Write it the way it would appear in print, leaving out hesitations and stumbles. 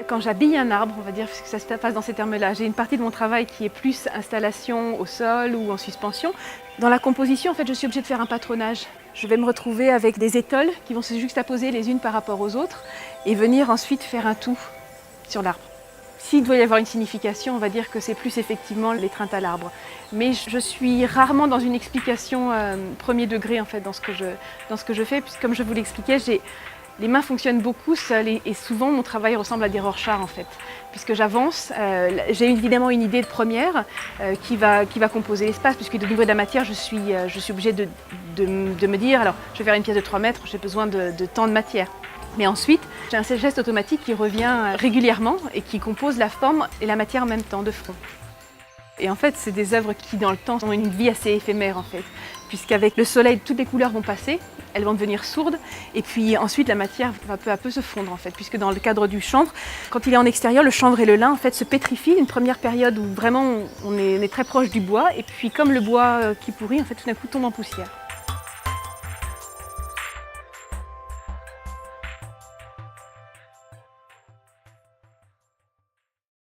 Quand j'habille un arbre, on va dire, puisque ça se passe dans ces termes-là, j'ai une partie de mon travail qui est plus installation au sol ou en suspension. Dans la composition, en fait, je suis obligée de faire un patronage. Je vais me retrouver avec des étoiles qui vont se juxtaposer les unes par rapport aux autres et venir ensuite faire un tout sur l'arbre. S'il doit y avoir une signification, on va dire que c'est plus effectivement l'étreinte à l'arbre. Mais je suis rarement dans une explication premier degré en fait, dans ce que je fais, puisque comme je vous l'expliquais, les mains fonctionnent beaucoup seules et souvent mon travail ressemble à des Rorschach en fait. Puisque j'avance, j'ai évidemment une idée de première qui va composer l'espace, puisque au niveau de la matière, je suis obligée de me dire, alors je vais faire une pièce de 3 mètres, j'ai besoin de tant de matière. Mais ensuite, j'ai un geste automatique qui revient régulièrement et qui compose la forme et la matière en même temps, de front. Et en fait, c'est des œuvres qui, dans le temps, ont une vie assez éphémère en fait. Puisqu'avec le soleil, toutes les couleurs vont passer, elles vont devenir sourdes, et puis ensuite la matière va peu à peu se fondre en fait. Puisque dans le cadre du chanvre, quand il est en extérieur, le chanvre et le lin en fait se pétrifient. Une première période où vraiment on est très proche du bois, et puis comme le bois qui pourrit, en fait tout d'un coup tombe en poussière.